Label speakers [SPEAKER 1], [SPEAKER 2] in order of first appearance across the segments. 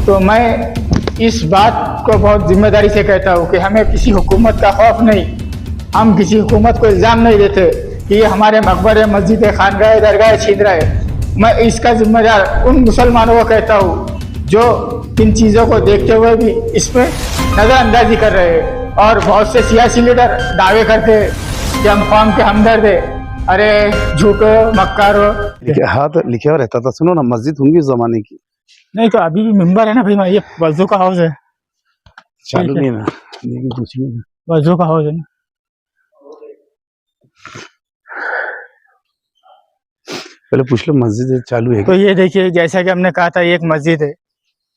[SPEAKER 1] तो मैं इस बात को बहुत जिम्मेदारी से कहता हूँ कि हमें किसी हुकूमत का खौफ नहीं, हम किसी हुकूमत को इल्ज़ाम नहीं देते कि ये हमारे मकबरे, मस्जिद, खानगाह, दरगाह छीन रहा है। मैं इसका जिम्मेदार उन मुसलमानों को कहता हूँ जो इन चीज़ों को देखते हुए भी इसमें नज़रअंदाजी कर रहे हैं। और बहुत से सियासी लीडर दावे करते हैं कि हम कौम के हमदर्द है। अरे झूठो, मक्कारो।
[SPEAKER 2] हाँ तो लिखा हुआ रहता था, सुनो ना, मस्जिद होंगी उस जमाने की।
[SPEAKER 1] नहीं तो अभी भी मिंबर है ना भाई, ये वजू का हाउस है,
[SPEAKER 2] चालू नहीं ना, लेकिन कुछ नहीं ना,
[SPEAKER 1] वजू का हाउस है ना।
[SPEAKER 2] पहले पूछ लो मस्जिद चालू है।
[SPEAKER 1] तो ये देखिए, जैसा कि हमने कहा था, ये एक मस्जिद है,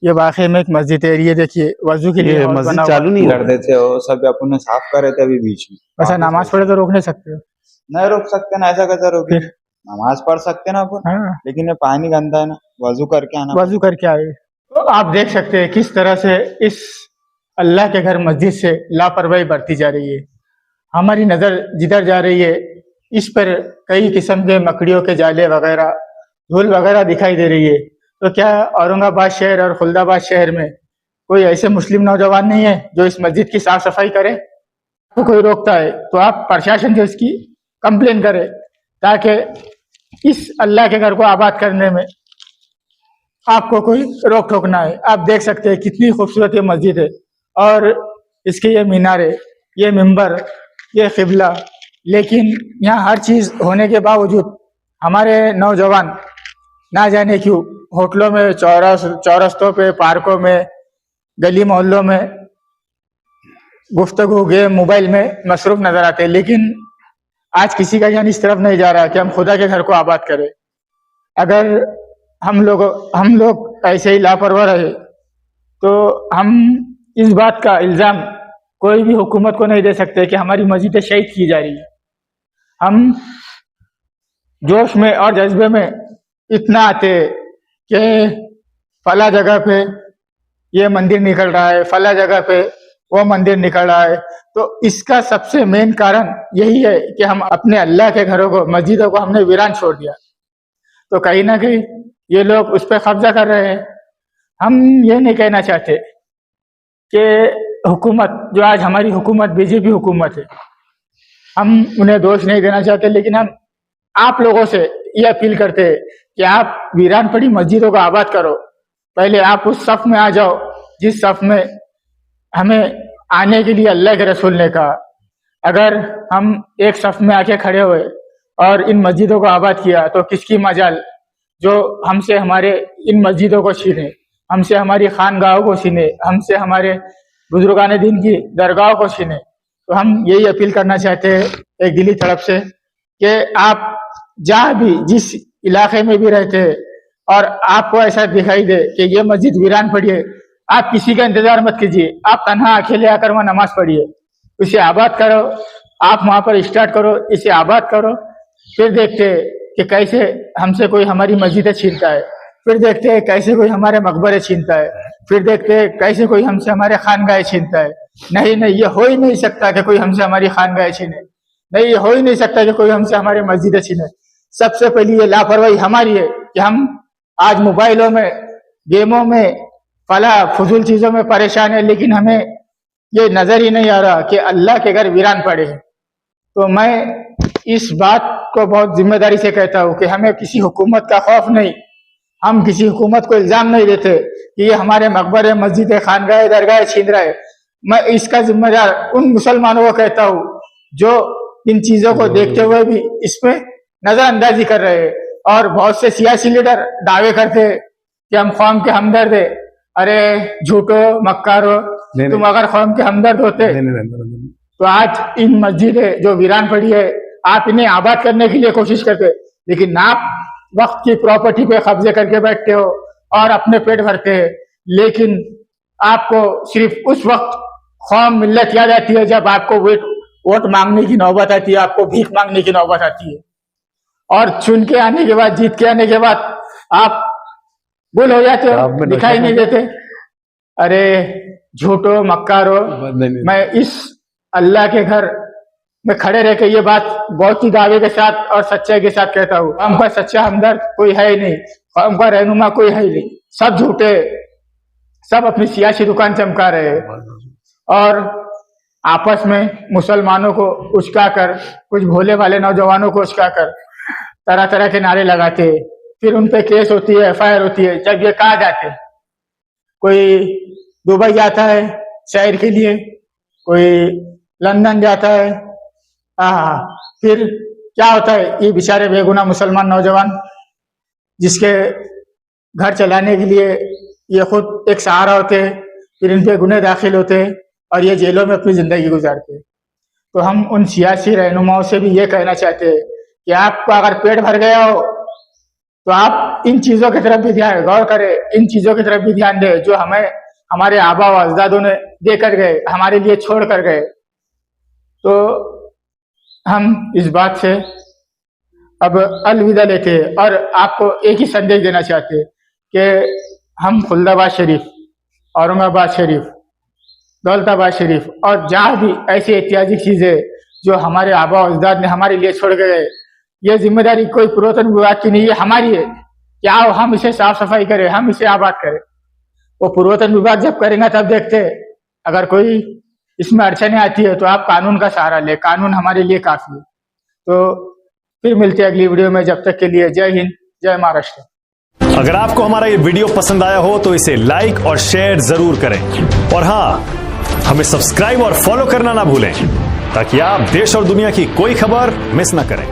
[SPEAKER 1] ये वाकई में एक मस्जिद है। ये देखिए वजू के लिए
[SPEAKER 2] मस्जिद चालू नहीं
[SPEAKER 3] कर देते हो, सब अपन ने साफ कर रहे थे अभी बीच में।
[SPEAKER 1] ऐसा नमाज पढ़े तो रोक नहीं सकते हो?
[SPEAKER 3] नहीं रोक सकते ना, ऐसा कैसे रोके? नमाज पढ़ सकते ना अपन।
[SPEAKER 1] हाँ।
[SPEAKER 3] लेकिन ये पानी गंदा है ना, वजू करके आना।
[SPEAKER 1] वजू करके आए। तो आप देख सकते हैं किस तरह से इस अल्लाह के घर मस्जिद से लापरवाही बरती जा रही है। हमारी नज़र जिधर जा रही है, इस पर कई किस्म के मकड़ियों के जाले वगैरह, धूल वगैरह दिखाई दे रही है। तो क्या औरंगाबाद शहर और खुलदाबाद शहर में कोई ऐसे मुस्लिम नौजवान नहीं है जो इस मस्जिद की साफ सफाई करे? तो कोई रोकता है तो आप प्रशासन से इसकी कंप्लेन करें, ताकि इस अल्लाह के घर को आबाद करने में आपको कोई रोक टोक ना है। आप देख सकते हैं कितनी खूबसूरत ये मस्जिद है, और इसके ये मीनारे, ये मिंबर, ये क़िबला, लेकिन यहाँ हर चीज़ होने के बावजूद हमारे नौजवान ना जाने क्यों होटलों में, चौरस्तों पे, पार्कों में, गली मोहल्लों में गुफ्तगू, गेम, मोबाइल में मसरूफ नजर आते हैं। लेकिन आज किसी का ध्यान इस तरफ नहीं जा रहा कि हम खुदा के घर को आबाद करें। अगर हम लोग ऐसे ही लापरवाह रहे तो हम इस बात का इल्ज़ाम कोई भी हुकूमत को नहीं दे सकते कि हमारी मस्जिदें शहीद की जा रही है। हम जोश में और जज्बे में इतना आते कि फला जगह पे ये मंदिर निकल रहा है, फला जगह पे वो मंदिर निकल रहा है। तो इसका सबसे मेन कारण यही है कि हम अपने अल्लाह के घरों को, मस्जिदों को हमने वीरान छोड़ दिया। तो कहीं ना कहीं ये लोग उस पर कब्जा कर रहे हैं। हम ये नहीं कहना चाहते कि हुकूमत, जो आज हमारी हुकूमत बीजेपी हुकूमत है, हम उन्हें दोष नहीं देना चाहते, लेकिन हम आप लोगों से ये अपील करते हैं कि आप वीरान पड़ी मस्जिदों को आबाद करो। पहले आप उस सफ में आ जाओ जिस सफ में हमें आने के लिए अल्लाह के रसूल ने कहा। अगर हम एक सफ में आके खड़े हुए और इन मस्जिदों को आबाद किया तो किसकी मजाल जो हमसे हमारे इन मस्जिदों को छीने, हमसे हमारी खानगाहों को छीने, हमसे हमारे बुजुर्गान दीन की दरगाहों को छीने। तो हम यही अपील करना चाहते हैं एक दिली तरफ से कि आप जहाँ भी, जिस इलाके में भी रहते हैं, और आपको ऐसा दिखाई दे कि ये मस्जिद वीरान पड़ी है, आप किसी का इंतजार मत कीजिए, आप तन्हा अकेले आकर वहाँ नमाज पढ़िए, इसे आबाद करो। आप वहाँ पर स्टार्ट करो, इसे आबाद करो। फिर देखते हैं कि कैसे हमसे कोई हमारी मस्जिदें छीनता है, फिर देखते हैं कैसे कोई हमारे मकबरे छीनता है, फिर देखते हैं कैसे कोई हमसे हमारे खानगाहें छीनता है। नहीं, ये हो ही नहीं सकता कि कोई हमसे हमारी खानगाहें छीने। नहीं, ये हो ही नहीं सकता कि कोई हमसे हमारी मस्जिदें छीने। सबसे पहली ये लापरवाही हमारी है कि हम आज मोबाइलों में, गेमों में, फला फजूल चीजों में परेशान है, लेकिन हमें ये नजर ही नहीं आ रहा कि अल्लाह के घर वीरान पड़े हैं। तो मैं इस बात को बहुत जिम्मेदारी से कहता हूँ कि हमें किसी हुकूमत का खौफ नहीं, हम किसी हुकूमत को इल्जाम नहीं देते कि ये हमारे मकबरे, मस्जिद, खानगाह, दरगाह छीन रहा है। मैं इसका जिम्मेदार उन मुसलमानों को कहता हूँ जो इन चीजों को देखते हुए भी इसमें नजरअंदाजी कर रहे हैं। और बहुत से सियासी लीडर दावे करते हैं कि हम कौम के हमदर्द है। अरे झूठो, मक्कारो, तुम अगर कौम के हमदर्द होते तो आज इन मस्जिदें जो वीरान पड़ी है, आप इन्हें आबाद करने के लिए कोशिश करते, लेकिन आप वक्त की प्रॉपर्टी पे कब्जे करके बैठते हो और अपने पेट भरते हैं। लेकिन आपको सिर्फ उस वक्त कौम, मिल्लत याद आती है जब आपको वोट मांगने की नौबत आती है, आपको भीख मांगने की नौबत आती है। और चुन के आने के बाद, जीत के आने के बाद आप गुल हो जाते हो, दिखाई नहीं देते। अरे झूठो, मक्कारो। मैं इस अल्लाह के घर में खड़े रह के ये बात बहुत ही दावे के साथ और सच्चाई के साथ कहता हूँ, कौम का सच्चा हमदर्द कोई है ही नहीं, कौम का रहनुमा कोई है ही नहीं। सब झूठे, सब अपनी सियासी दुकान चमका रहे हैं और आपस में मुसलमानों को उचकाकर, कुछ भोले भाले नौजवानों को उचकाकर तरह तरह के नारे लगाते हैं। फिर उन पे केस होती है, एफआईआर होती है। जब ये कहा जाते हैं, कोई दुबई जाता है सैर के लिए, कोई लंदन जाता है, फिर क्या होता है, ये बेचारे बेगुनाह मुसलमान नौजवान जिसके घर चलाने के लिए ये खुद एक सहारा होते हैं, फिर इन पे गुने दाखिल होते हैं और ये जेलों में अपनी जिंदगी गुजारते हैं। तो हम उन सियासी रहनुमाओं से भी ये कहना चाहते हैं कि आपको अगर पेट भर गया हो तो आप इन चीजों की तरफ भी ध्यान गौर करें, इन चीजों की तरफ भी ध्यान दें जो हमें हमारे आबा व अजदादों ने देकर गए, हमारे लिए छोड़ कर गए। तो हम इस बात से अब अलविदा लेते हैं और आपको एक ही संदेश देना चाहते हैं कि हम खुल्दाबाद शरीफ, औरंगाबाद शरीफ, दौलताबाद शरीफ और जहाँ भी ऐसी ऐतिहासिक चीजें जो हमारे आबा अजदाद ने हमारे लिए छोड़ के गए, ये जिम्मेदारी कोई पुरातन विभाग की नहीं है, हमारी है। क्या हम इसे साफ सफाई करें, हम इसे आबाद करें। वो पुरातन विभाग जब करेंगे तब देखते हैं। अगर कोई इसमें अड़चने आती है तो आप कानून का सहारा ले, कानून हमारे लिए काफी है। तो फिर मिलते हैं अगली वीडियो में, जब तक के लिए जय हिंद, जय महाराष्ट्र।
[SPEAKER 4] अगर आपको हमारा ये वीडियो पसंद आया हो तो इसे लाइक और शेयर जरूर करें और हाँ, हमें सब्सक्राइब और फॉलो करना ना भूलें ताकि आप देश और दुनिया की कोई खबर मिस ना करें।